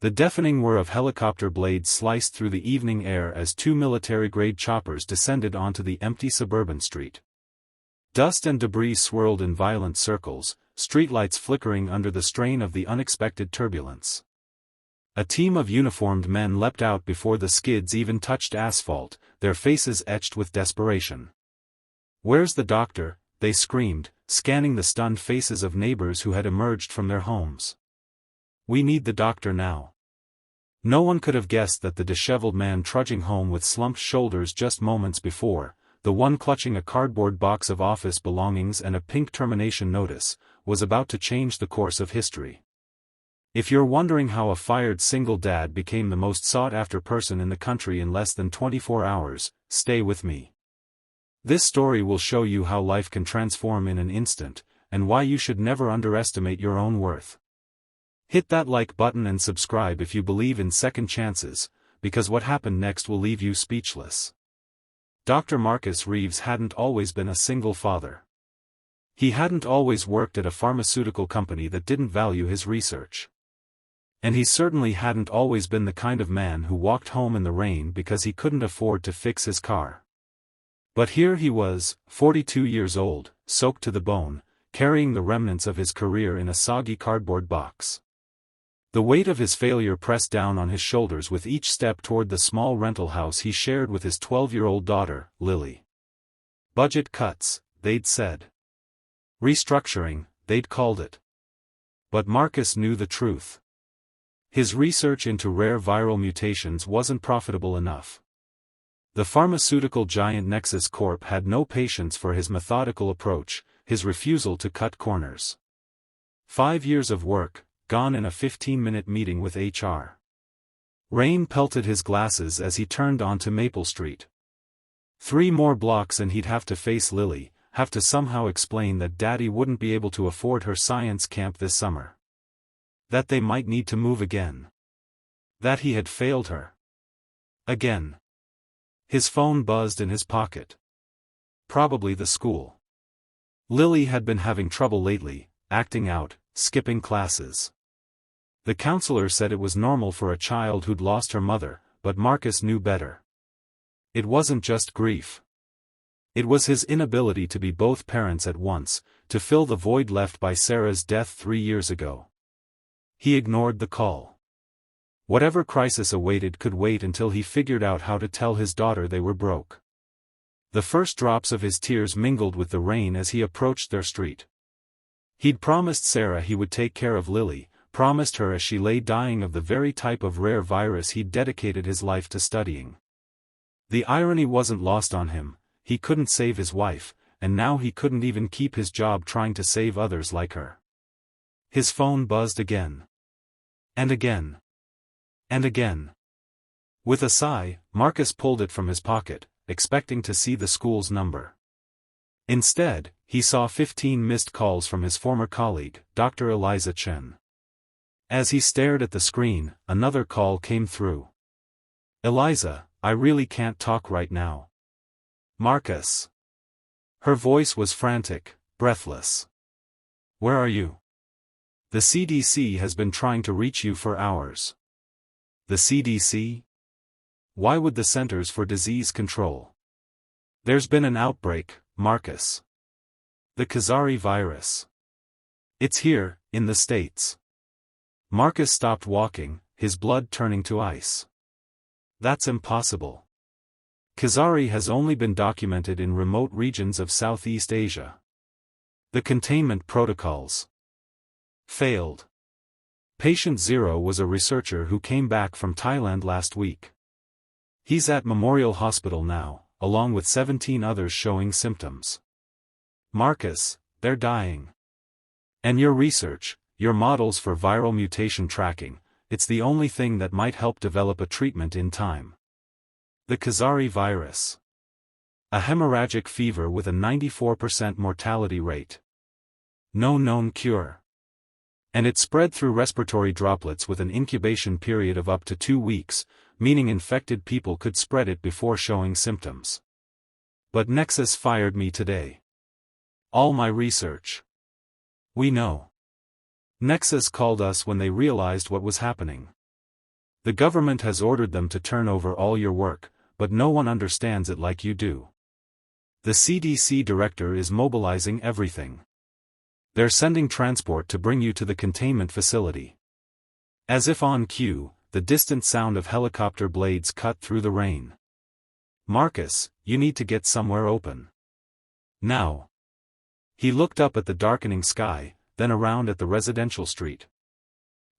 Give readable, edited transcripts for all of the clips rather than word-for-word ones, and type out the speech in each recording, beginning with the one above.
The deafening whir of helicopter blades sliced through the evening air as two military-grade choppers descended onto the empty suburban street. Dust and debris swirled in violent circles, streetlights flickering under the strain of the unexpected turbulence. A team of uniformed men leapt out before the skids even touched asphalt, their faces etched with desperation. "Where's the doctor?" they screamed, scanning the stunned faces of neighbors who had emerged from their homes. "We need the doctor now." No one could have guessed that the disheveled man trudging home with slumped shoulders just moments before, the one clutching a cardboard box of office belongings and a pink termination notice, was about to change the course of history. If you're wondering how a fired single dad became the most sought-after person in the country in less than 24 hours, stay with me. This story will show you how life can transform in an instant, and why you should never underestimate your own worth. Hit that like button and subscribe if you believe in second chances, because what happened next will leave you speechless. Dr. Marcus Reeves hadn't always been a single father. He hadn't always worked at a pharmaceutical company that didn't value his research. And he certainly hadn't always been the kind of man who walked home in the rain because he couldn't afford to fix his car. But here he was, 42 years old, soaked to the bone, carrying the remnants of his career in a soggy cardboard box. The weight of his failure pressed down on his shoulders with each step toward the small rental house he shared with his 12-year-old daughter, Lily. Budget cuts, they'd said. Restructuring, they'd called it. But Marcus knew the truth. His research into rare viral mutations wasn't profitable enough. The pharmaceutical giant Nexus Corp had no patience for his methodical approach, his refusal to cut corners. 5 years of work, gone in a 15-minute meeting with HR. Rain pelted his glasses as he turned onto Maple Street. 3 more blocks and he'd have to face Lily, have to somehow explain that Daddy wouldn't be able to afford her science camp this summer. That they might need to move again. That he had failed her. Again. His phone buzzed in his pocket. Probably the school. Lily had been having trouble lately, acting out, skipping classes. The counselor said it was normal for a child who'd lost her mother, but Marcus knew better. It wasn't just grief. It was his inability to be both parents at once, to fill the void left by Sarah's death 3 years ago. He ignored the call. Whatever crisis awaited could wait until he figured out how to tell his daughter they were broke. The first drops of his tears mingled with the rain as he approached their street. He'd promised Sarah he would take care of Lily, promised her as she lay dying of the very type of rare virus he'd dedicated his life to studying. The irony wasn't lost on him, he couldn't save his wife, and now he couldn't even keep his job trying to save others like her. His phone buzzed again. And again. And again. With a sigh, Marcus pulled it from his pocket, expecting to see the school's number. Instead, he saw 15 missed calls from his former colleague, Dr. Eliza Chen. As he stared at the screen, another call came through. "Eliza, I really can't talk right now." "Marcus." Her voice was frantic, breathless. "Where are you? The CDC has been trying to reach you for hours." "The CDC? Why would the Centers for Disease Control?" "There's been an outbreak, Marcus. The Khazari virus. It's here, in the States." Marcus stopped walking, his blood turning to ice. "That's impossible. Khazari has only been documented in remote regions of Southeast Asia. The containment protocols failed. Patient Zero was a researcher who came back from Thailand last week. He's at Memorial Hospital now, along with 17 others showing symptoms. Marcus, they're dying. And your research, your models for viral mutation tracking, it's the only thing that might help develop a treatment in time. The Khazari virus. A hemorrhagic fever with a 94% mortality rate. No known cure. And it spread through respiratory droplets with an incubation period of up to 2 weeks, meaning infected people could spread it before showing symptoms. But Nexus fired me today. All my research. We know. Nexus called us when they realized what was happening. The government has ordered them to turn over all your work, but no one understands it like you do. The CDC director is mobilizing everything. They're sending transport to bring you to the containment facility. As if on cue, the distant sound of helicopter blades cut through the rain. Marcus, you need to get somewhere open. Now. He looked up at the darkening sky, then around at the residential street.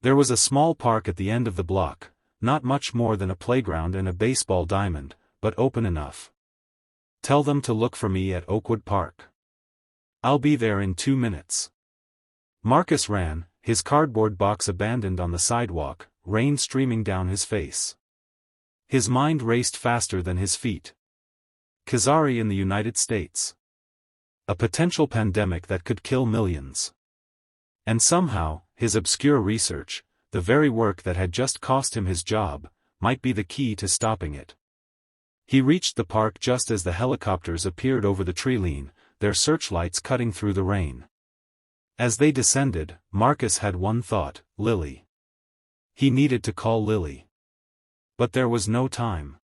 There was a small park at the end of the block, not much more than a playground and a baseball diamond, but open enough. Tell them to look for me at Oakwood Park. I'll be there in 2 minutes. Marcus ran, his cardboard box abandoned on the sidewalk, rain streaming down his face. His mind raced faster than his feet. Khazari in the United States. A potential pandemic that could kill millions. And somehow, his obscure research, the very work that had just cost him his job, might be the key to stopping it. He reached the park just as the helicopters appeared over the treeline, their searchlights cutting through the rain. As they descended, Marcus had one thought: Lily. He needed to call Lily. But there was no time.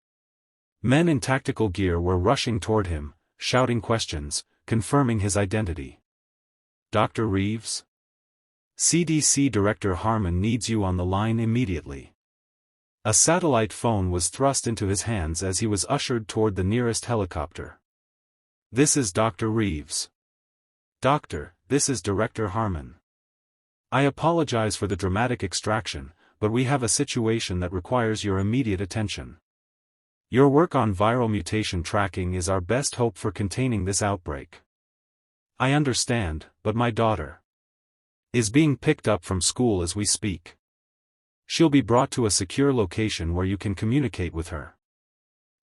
Men in tactical gear were rushing toward him, shouting questions, confirming his identity. Dr. Reeves? CDC Director Harmon needs you on the line immediately. A satellite phone was thrust into his hands as he was ushered toward the nearest helicopter. This is Dr. Reeves. Doctor, this is Director Harmon. I apologize for the dramatic extraction, but we have a situation that requires your immediate attention. Your work on viral mutation tracking is our best hope for containing this outbreak. I understand, but my daughter is being picked up from school as we speak. She'll be brought to a secure location where you can communicate with her.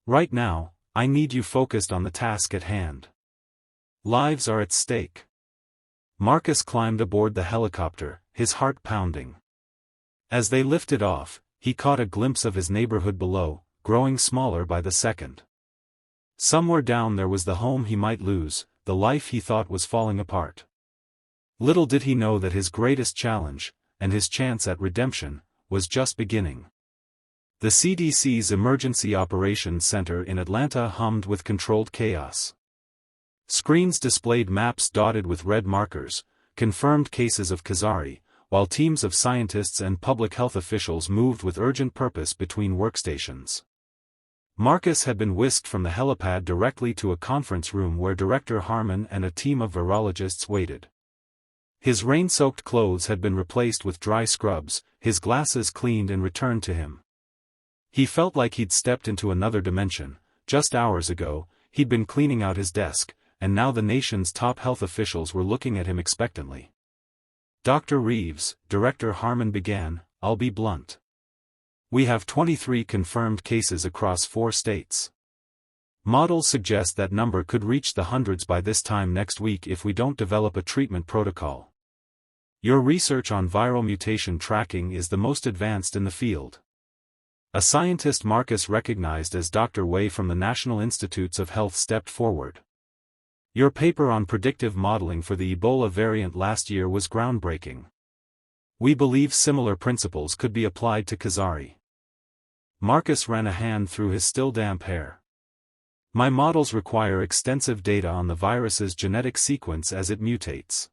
Right now, I need you focused on the task at hand. Lives are at stake. Marcus climbed aboard the helicopter, his heart pounding. As they lifted off, he caught a glimpse of his neighborhood below, growing smaller by the second. Somewhere down there was the home he might lose, the life he thought was falling apart. Little did he know that his greatest challenge, and his chance at redemption, was just beginning. The CDC's Emergency Operations Center in Atlanta hummed with controlled chaos. Screens displayed maps dotted with red markers, confirmed cases of Khazari, while teams of scientists and public health officials moved with urgent purpose between workstations. Marcus had been whisked from the helipad directly to a conference room where Director Harmon and a team of virologists waited. His rain-soaked clothes had been replaced with dry scrubs, his glasses cleaned and returned to him. He felt like he'd stepped into another dimension. Just hours ago, he'd been cleaning out his desk, and now the nation's top health officials were looking at him expectantly. Dr. Reeves, Director Harmon began, I'll be blunt. We have 23 confirmed cases across 4 states. Models suggest that number could reach the hundreds by this time next week if we don't develop a treatment protocol. Your research on viral mutation tracking is the most advanced in the field. A scientist Marcus recognized as Dr. Wei from the National Institutes of Health stepped forward. Your paper on predictive modeling for the Ebola variant last year was groundbreaking. We believe similar principles could be applied to Khazari. Marcus ran a hand through his still damp hair. My models require extensive data on the virus's genetic sequence as it mutates.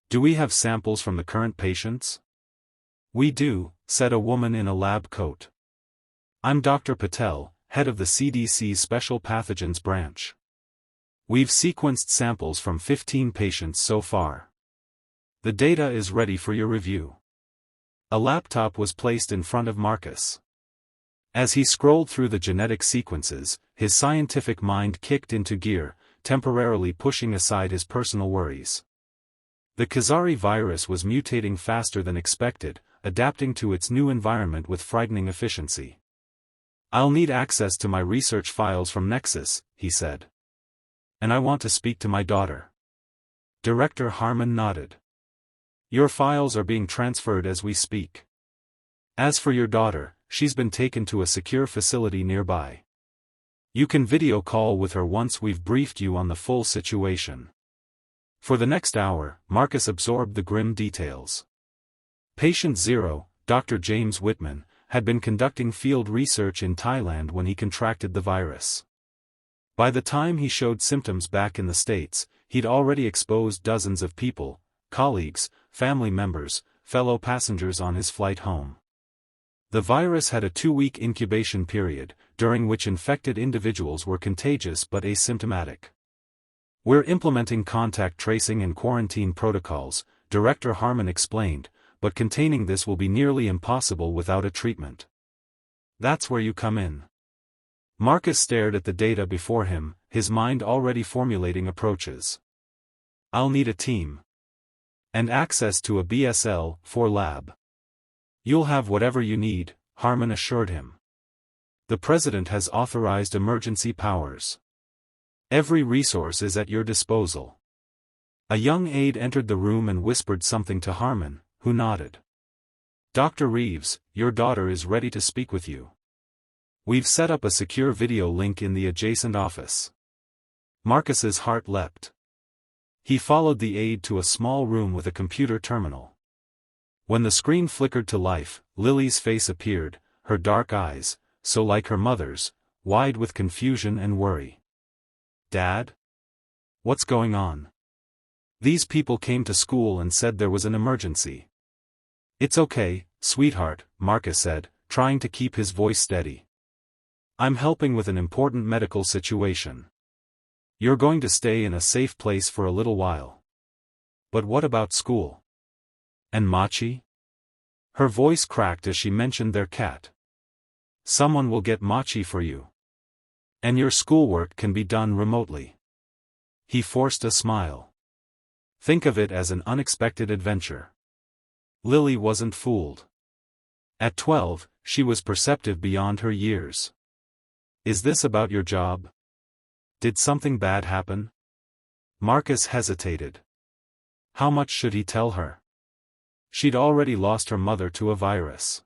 Do we have samples from the current patients? We do, said a woman in a lab coat. I'm Dr. Patel, head of the CDC's Special Pathogens Branch. We've sequenced samples from 15 patients so far. The data is ready for your review. A laptop was placed in front of Marcus. As he scrolled through the genetic sequences, his scientific mind kicked into gear, temporarily pushing aside his personal worries. The Khazari virus was mutating faster than expected, adapting to its new environment with frightening efficiency. I'll need access to my research files from Nexus, he said. And I want to speak to my daughter. Director Harmon nodded. Your files are being transferred as we speak. As for your daughter, she's been taken to a secure facility nearby. You can video call with her once we've briefed you on the full situation. For the next hour, Marcus absorbed the grim details. Patient 0, Dr. James Whitman, had been conducting field research in Thailand when he contracted the virus. By the time he showed symptoms back in the States, he'd already exposed dozens of people, colleagues, family members, fellow passengers on his flight home. The virus had a 2-week incubation period, during which infected individuals were contagious but asymptomatic. "We're implementing contact tracing and quarantine protocols," Director Harmon explained, "but containing this will be nearly impossible without a treatment. That's where you come in." Marcus stared at the data before him, his mind already formulating approaches. "I'll need a team. And access to a BSL-4 lab." "You'll have whatever you need," Harmon assured him. "The President has authorized emergency powers. Every resource is at your disposal." A young aide entered the room and whispered something to Harmon, who nodded. "Dr. Reeves, your daughter is ready to speak with you. We've set up a secure video link in the adjacent office." Marcus's heart leapt. He followed the aide to a small room with a computer terminal. When the screen flickered to life, Lily's face appeared, her dark eyes, so like her mother's, wide with confusion and worry. "Dad? What's going on?" "These people came to school and said there was an emergency." "It's okay, sweetheart," Marcus said, trying to keep his voice steady. "I'm helping with an important medical situation. You're going to stay in a safe place for a little while." "But what about school? And Machi?" Her voice cracked as she mentioned their cat. "Someone will get Machi for you. And your schoolwork can be done remotely." He forced a smile. "Think of it as an unexpected adventure." Lily wasn't fooled. At 12, she was perceptive beyond her years. "Is this about your job? Did something bad happen?" Marcus hesitated. How much should he tell her? She'd already lost her mother to a virus.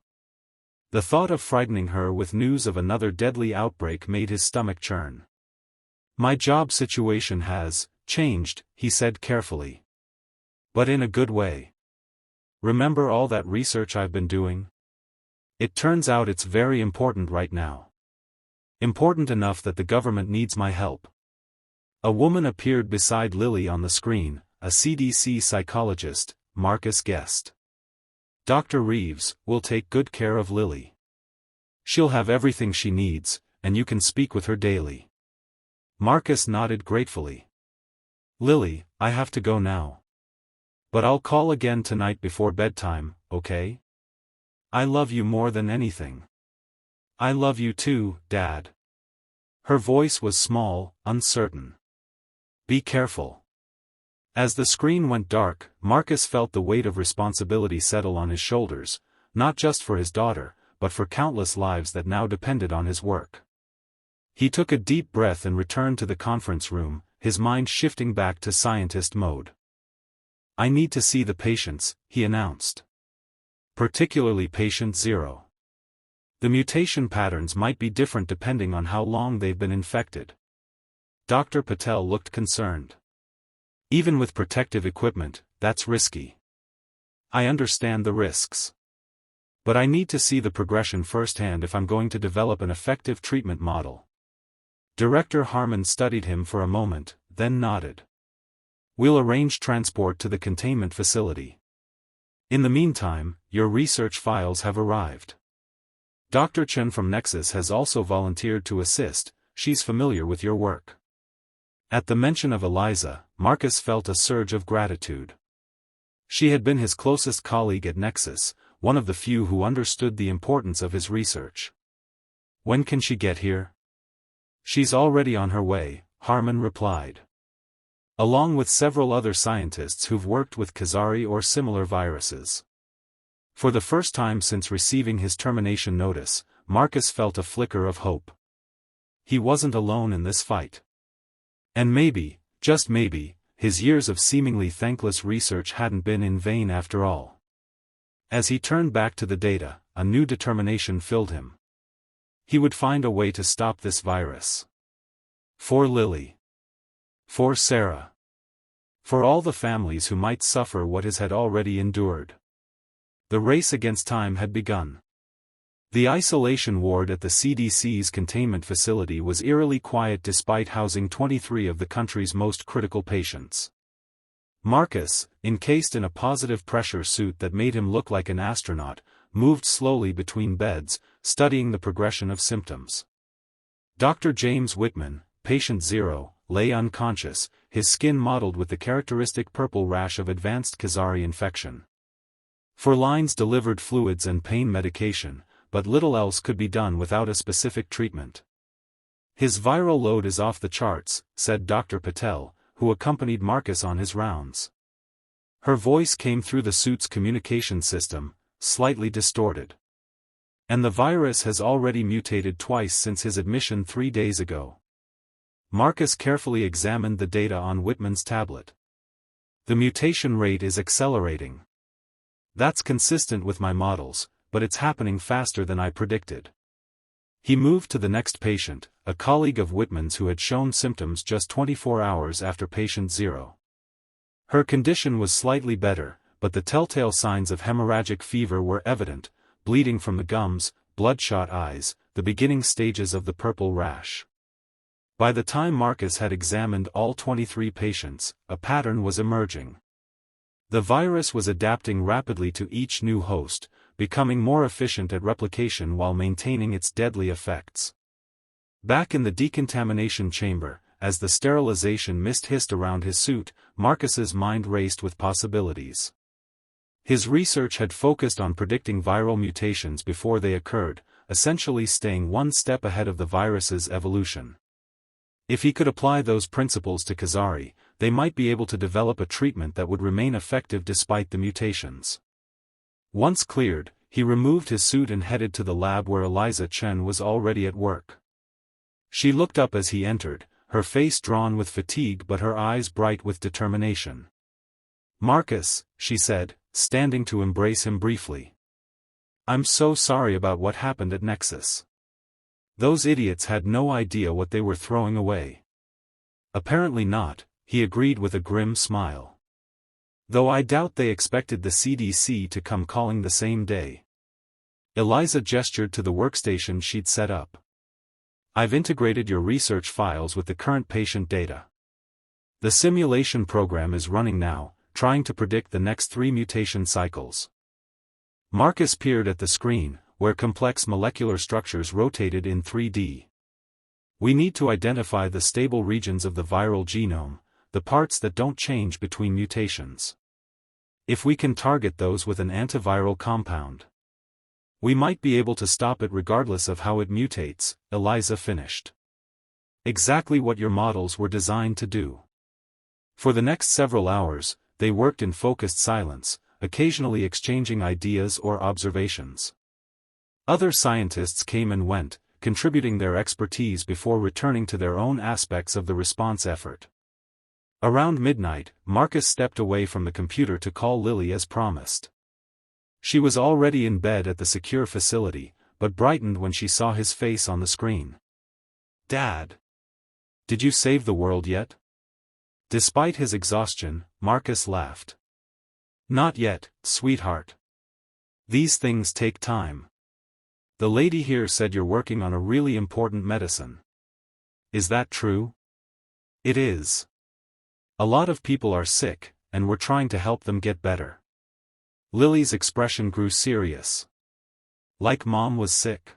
The thought of frightening her with news of another deadly outbreak made his stomach churn. "My job situation has changed," he said carefully. "But in a good way. Remember all that research I've been doing? It turns out it's very important right now. Important enough that the government needs my help." A woman appeared beside Lily on the screen, a CDC psychologist, Marcus guessed. "Dr. Reeves will take good care of Lily. She'll have everything she needs, and you can speak with her daily." Marcus nodded gratefully. "Lily, I have to go now. But I'll call again tonight before bedtime, okay? I love you more than anything." "I love you too, Dad." Her voice was small, uncertain. "Be careful." As the screen went dark, Marcus felt the weight of responsibility settle on his shoulders, not just for his daughter, but for countless lives that now depended on his work. He took a deep breath and returned to the conference room, his mind shifting back to scientist mode. "I need to see the patients," he announced. "Particularly patient 0. The mutation patterns might be different depending on how long they've been infected." Dr. Patel looked concerned. "Even with protective equipment, that's risky. I understand the risks. But I need to see the progression firsthand if I'm going to develop an effective treatment model." Director Harmon studied him for a moment, then nodded. "We'll arrange transport to the containment facility. In the meantime, your research files have arrived. Dr. Chen from Nexus has also volunteered to assist, she's familiar with your work." At the mention of Eliza, Marcus felt a surge of gratitude. She had been his closest colleague at Nexus, one of the few who understood the importance of his research. "When can she get here?" "She's already on her way," Harmon replied. "Along with several other scientists who've worked with Khazari or similar viruses." For the first time since receiving his termination notice, Marcus felt a flicker of hope. He wasn't alone in this fight. And maybe, just maybe, his years of seemingly thankless research hadn't been in vain after all. As he turned back to the data, a new determination filled him. He would find a way to stop this virus. For Lily. For Sarah. For all the families who might suffer what his had already endured. The race against time had begun. The isolation ward at the CDC's containment facility was eerily quiet despite housing 23 of the country's most critical patients. Marcus, encased in a positive pressure suit that made him look like an astronaut, moved slowly between beds, studying the progression of symptoms. Dr. James Whitman, patient 0, lay unconscious, his skin mottled with the characteristic purple rash of advanced Khazari infection. 4 lines delivered fluids and pain medication, but little else could be done without a specific treatment. His viral load is off the charts, said Dr. Patel, who accompanied Marcus on his rounds. Her voice came through the suit's communication system, slightly distorted. And the virus has already mutated twice since his admission 3 days ago. Marcus carefully examined the data on Whitman's tablet. The mutation rate is accelerating. That's consistent with my models, but it's happening faster than I predicted. He moved to the next patient, a colleague of Whitman's who had shown symptoms just 24 hours after patient 0. Her condition was slightly better, but the telltale signs of hemorrhagic fever were evident, bleeding from the gums, bloodshot eyes, the beginning stages of the purple rash. By the time Marcus had examined all 23 patients, a pattern was emerging. The virus was adapting rapidly to each new host, becoming more efficient at replication while maintaining its deadly effects. Back in the decontamination chamber, as the sterilization mist hissed around his suit, Marcus's mind raced with possibilities. His research had focused on predicting viral mutations before they occurred, essentially staying one step ahead of the virus's evolution. If he could apply those principles to Khazari, they might be able to develop a treatment that would remain effective despite the mutations. Once cleared, he removed his suit and headed to the lab where Eliza Chen was already at work. She looked up as he entered, her face drawn with fatigue but her eyes bright with determination. "Marcus," she said, standing to embrace him briefly. "I'm so sorry about what happened at Nexus. Those idiots had no idea what they were throwing away." "Apparently not," he agreed with a grim smile. "Though I doubt they expected the CDC to come calling the same day." Eliza gestured to the workstation she'd set up. "I've integrated your research files with the current patient data. The simulation program is running now, trying to predict the next 3 mutation cycles." Marcus peered at the screen, where complex molecular structures rotated in 3D. "We need to identify the stable regions of the viral genome, the parts that don't change between mutations. If we can target those with an antiviral compound, we might be able to stop it regardless of how it mutates," Eliza finished. "Exactly what your models were designed to do." For the next several hours, they worked in focused silence, occasionally exchanging ideas or observations. Other scientists came and went, contributing their expertise before returning to their own aspects of the response effort. Around midnight, Marcus stepped away from the computer to call Lily as promised. She was already in bed at the secure facility, but brightened when she saw his face on the screen. "Dad! Did you save the world yet?" Despite his exhaustion, Marcus laughed. "Not yet, sweetheart. These things take time. The lady here said you're working on a really important medicine. Is that true?" "It is. A lot of people are sick, and we're trying to help them get better." Lily's expression grew serious. "Like Mom was sick?"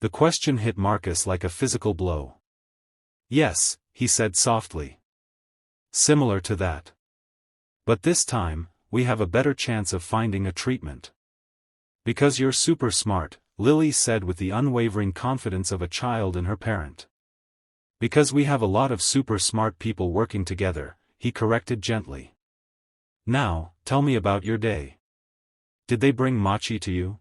The question hit Marcus like a physical blow. "Yes," he said softly. "Similar to that. But this time, we have a better chance of finding a treatment." "Because you're super smart," Lily said with the unwavering confidence of a child in her parent. "Because we have a lot of super smart people working together," he corrected gently. "Now, tell me about your day. Did they bring Machi to you?"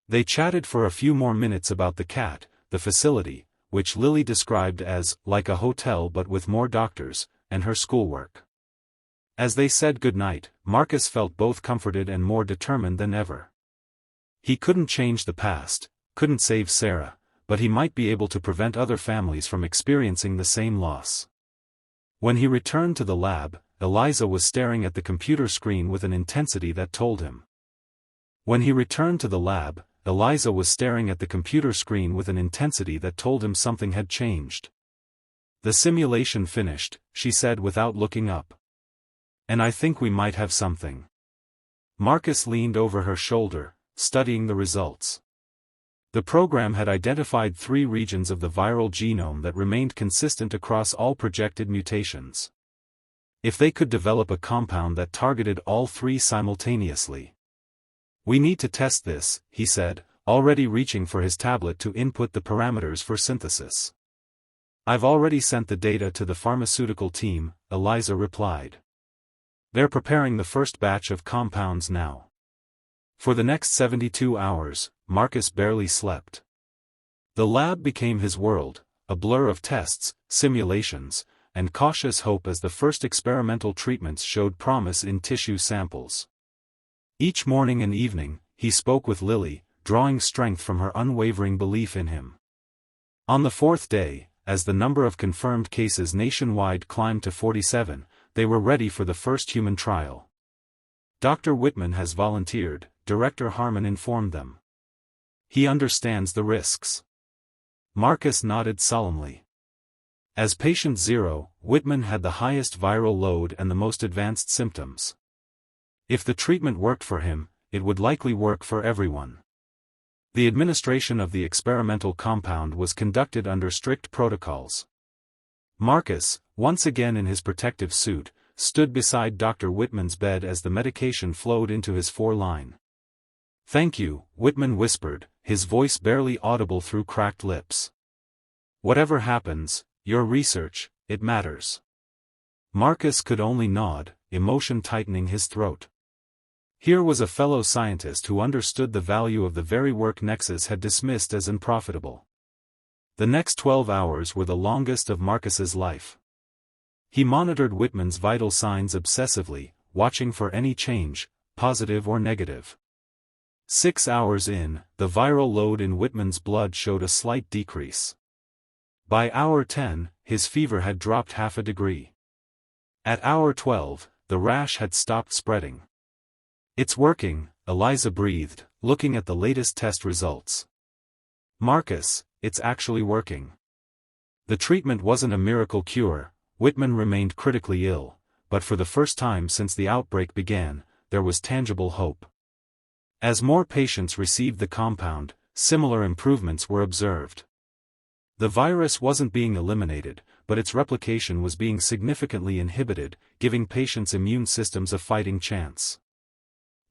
They chatted for a few more minutes about the cat, the facility, which Lily described as like a hotel but with more doctors, and her schoolwork. As they said goodnight, Marcus felt both comforted and more determined than ever. He couldn't change the past, couldn't save Sarah, but he might be able to prevent other families from experiencing the same loss. When he returned to the lab, Eliza was staring at the computer screen with an intensity that told him. When he returned to the lab, Eliza was staring at the computer screen with an intensity that told him something had changed. "The simulation finished," she said without looking up. "And I think we might have something." Marcus leaned over her shoulder, studying the results. The program had identified 3 regions of the viral genome that remained consistent across all projected mutations. If they could develop a compound that targeted all 3 simultaneously. "We need to test this," he said, already reaching for his tablet to input the parameters for synthesis. "I've already sent the data to the pharmaceutical team," Eliza replied. "They're preparing the first batch of compounds now." For the next 72 hours, Marcus barely slept. The lab became his world, a blur of tests, simulations, and cautious hope as the first experimental treatments showed promise in tissue samples. Each morning and evening, he spoke with Lily, drawing strength from her unwavering belief in him. On the 4th day, as the number of confirmed cases nationwide climbed to 47, they were ready for the first human trial. "Dr. Whitman has volunteered," Director Harmon informed them. "He understands the risks." Marcus nodded solemnly. As patient 0, Whitman had the highest viral load and the most advanced symptoms. If the treatment worked for him, it would likely work for everyone. The administration of the experimental compound was conducted under strict protocols. Marcus, once again in his protective suit, stood beside Dr. Whitman's bed as the medication flowed into his foreline. "Thank you," Whitman whispered, his voice barely audible through cracked lips. "Whatever happens, your research, it matters." Marcus could only nod, emotion tightening his throat. Here was a fellow scientist who understood the value of the very work Nexus had dismissed as unprofitable. The next 12 hours were the longest of Marcus's life. He monitored Whitman's vital signs obsessively, watching for any change, positive or negative. 6 hours in, the viral load in Whitman's blood showed a slight decrease. By hour 10, his fever had dropped half a degree. At hour 12, the rash had stopped spreading. "It's working," Eliza breathed, looking at the latest test results. "Marcus, it's actually working." The treatment wasn't a miracle cure. Whitman remained critically ill, but for the first time since the outbreak began, there was tangible hope. As more patients received the compound, similar improvements were observed. The virus wasn't being eliminated, but its replication was being significantly inhibited, giving patients' immune systems a fighting chance.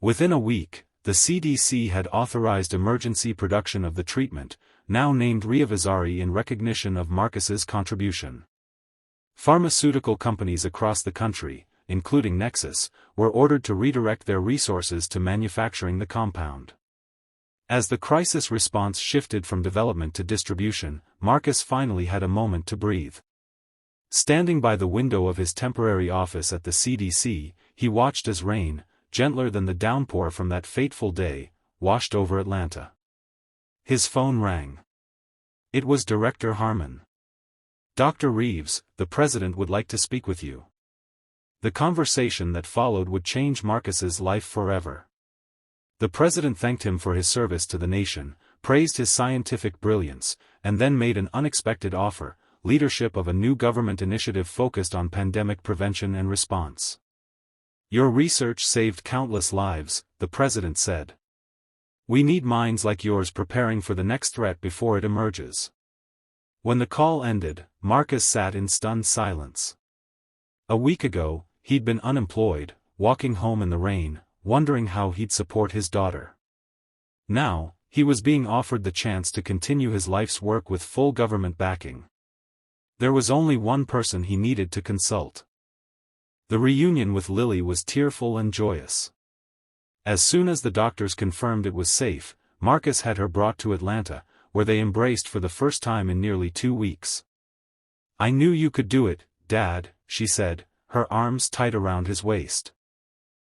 Within a week, the CDC had authorized emergency production of the treatment, now named Reeves in recognition of Marcus's contribution. Pharmaceutical companies across the country, including Nexus, were ordered to redirect their resources to manufacturing the compound. As the crisis response shifted from development to distribution, Marcus finally had a moment to breathe. Standing by the window of his temporary office at the CDC, he watched as rain, gentler than the downpour from that fateful day, washed over Atlanta. His phone rang. It was Director Harmon. "Dr. Reeves, the president would like to speak with you." The conversation that followed would change Marcus's life forever. The president thanked him for his service to the nation, praised his scientific brilliance, and then made an unexpected offer: leadership of a new government initiative focused on pandemic prevention and response. "Your research saved countless lives," the president said. "We need minds like yours preparing for the next threat before it emerges." When the call ended, Marcus sat in stunned silence. A week ago, he'd been unemployed, walking home in the rain, wondering how he'd support his daughter. Now, he was being offered the chance to continue his life's work with full government backing. There was only one person he needed to consult. The reunion with Lily was tearful and joyous. As soon as the doctors confirmed it was safe, Marcus had her brought to Atlanta, where they embraced for the first time in nearly 2 weeks. "I knew you could do it, Dad," she said, her arms tight around his waist.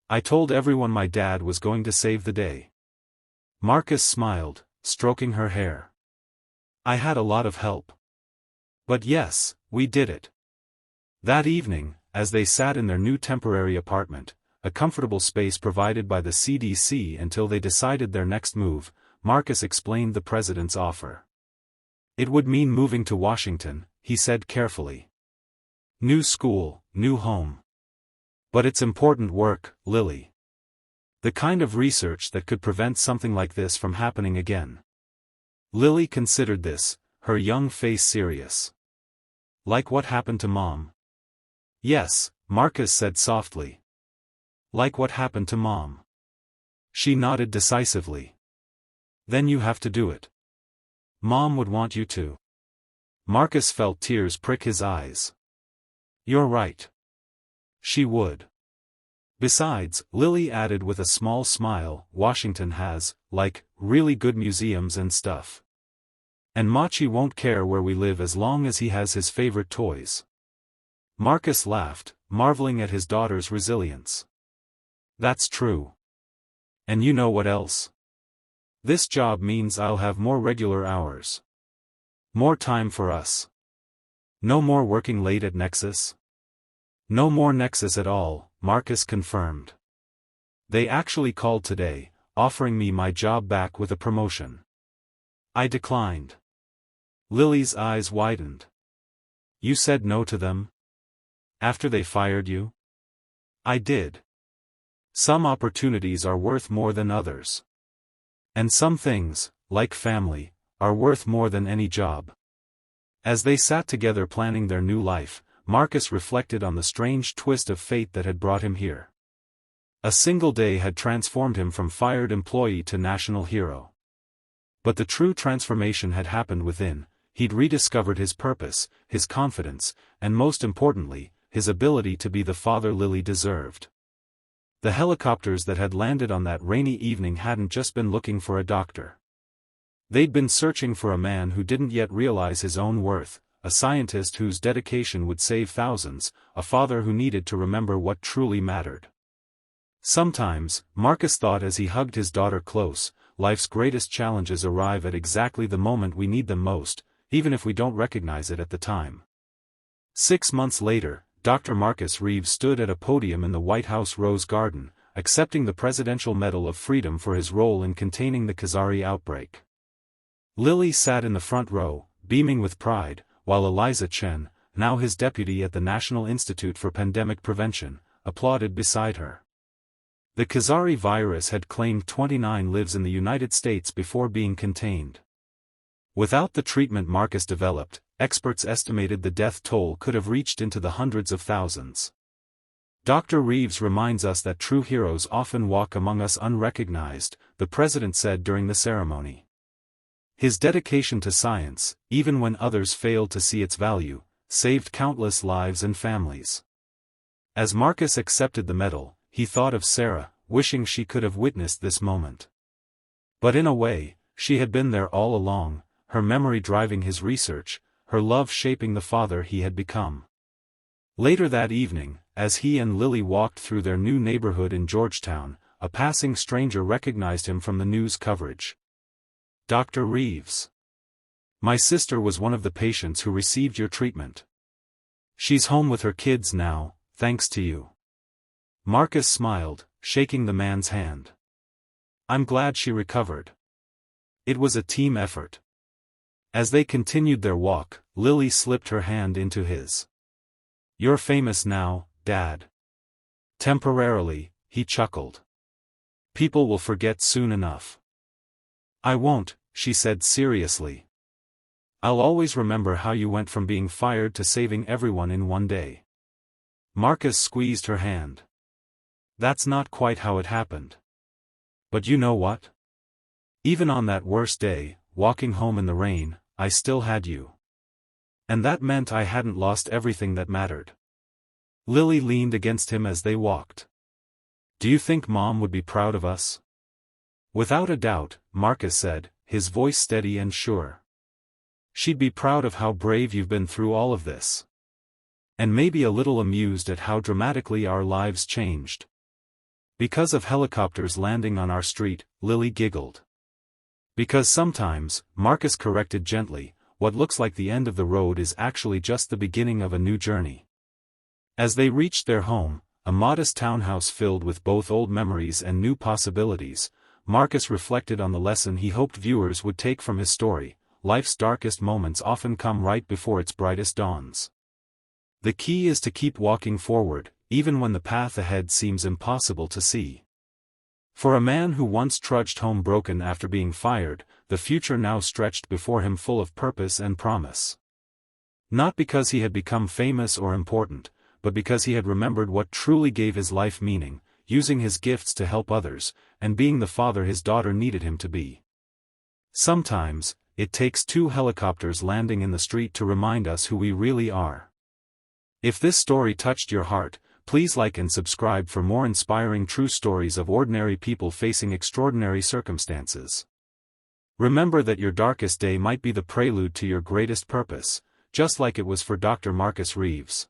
"I told everyone my dad was going to save the day." Marcus smiled, stroking her hair. "I had a lot of help. But yes, we did it." That evening, as they sat in their new temporary apartment, a comfortable space provided by the CDC until they decided their next move, Marcus explained the president's offer. It would mean moving to Washington, he said carefully. New school, new home. But it's important work, Lily. The kind of research that could prevent something like this from happening again. Lily considered this, her young face serious. Like what happened to Mom? Yes, Marcus said softly. Like what happened to Mom? She nodded decisively. Then you have to do it. Mom would want you to. Marcus felt tears prick his eyes. You're right. She would. Besides, Lily added with a small smile, Washington has, like, really good museums and stuff. And Machi won't care where we live as long as he has his favorite toys. Marcus laughed, marveling at his daughter's resilience. That's true. And you know what else? This job means I'll have more regular hours. More time for us. No more working late at Nexus? No more Nexus at all, Marcus confirmed. They actually called today, offering me my job back with a promotion. I declined. Lily's eyes widened. You said no to them? After they fired you? I did. Some opportunities are worth more than others. And some things, like family, are worth more than any job. As they sat together planning their new life, Marcus reflected on the strange twist of fate that had brought him here. A single day had transformed him from fired employee to national hero. But the true transformation had happened within. He'd rediscovered his purpose, his confidence, and most importantly, his ability to be the father Lily deserved. The helicopters that had landed on that rainy evening hadn't just been looking for a doctor. They'd been searching for a man who didn't yet realize his own worth, a scientist whose dedication would save thousands, a father who needed to remember what truly mattered. Sometimes, Marcus thought as he hugged his daughter close, life's greatest challenges arrive at exactly the moment we need them most, even if we don't recognize it at the time. 6 months later, Dr. Marcus Reeves stood at a podium in the White House Rose Garden, accepting the Presidential Medal of Freedom for his role in containing the Khazari outbreak. Lily sat in the front row, beaming with pride, while Eliza Chen, now his deputy at the National Institute for Pandemic Prevention, applauded beside her. The Khazari virus had claimed 29 lives in the United States before being contained. Without the treatment Marcus developed, experts estimated the death toll could have reached into the hundreds of thousands. Dr. Reeves reminds us that true heroes often walk among us unrecognized, the president said during the ceremony. His dedication to science, even when others failed to see its value, saved countless lives and families. As Marcus accepted the medal, he thought of Sarah, wishing she could have witnessed this moment. But in a way, she had been there all along, her memory driving his research, her love shaping the father he had become. Later that evening, as he and Lily walked through their new neighborhood in Georgetown, a passing stranger recognized him from the news coverage. Dr. Reeves. My sister was one of the patients who received your treatment. She's home with her kids now, thanks to you. Marcus smiled, shaking the man's hand. I'm glad she recovered. It was a team effort. As they continued their walk, Lily slipped her hand into his. You're famous now, Dad. Temporarily, he chuckled. People will forget soon enough. I won't, she said seriously. I'll always remember how you went from being fired to saving everyone in one day. Marcus squeezed her hand. That's not quite how it happened. But you know what? Even on that worst day, walking home in the rain, I still had you. And that meant I hadn't lost everything that mattered. Lily leaned against him as they walked. Do you think Mom would be proud of us? Without a doubt, Marcus said, his voice steady and sure. She'd be proud of how brave you've been through all of this. And maybe a little amused at how dramatically our lives changed. Because of helicopters landing on our street, Lily giggled. Because sometimes, Marcus corrected gently, what looks like the end of the road is actually just the beginning of a new journey. As they reached their home, a modest townhouse filled with both old memories and new possibilities, Marcus reflected on the lesson he hoped viewers would take from his story: life's darkest moments often come right before its brightest dawns. The key is to keep walking forward, even when the path ahead seems impossible to see. For a man who once trudged home broken after being fired, the future now stretched before him full of purpose and promise. Not because he had become famous or important, but because he had remembered what truly gave his life meaning, using his gifts to help others, and being the father his daughter needed him to be. Sometimes, it takes two helicopters landing in the street to remind us who we really are. If this story touched your heart, please like and subscribe for more inspiring true stories of ordinary people facing extraordinary circumstances. Remember that your darkest day might be the prelude to your greatest purpose, just like it was for Dr. Marcus Reeves.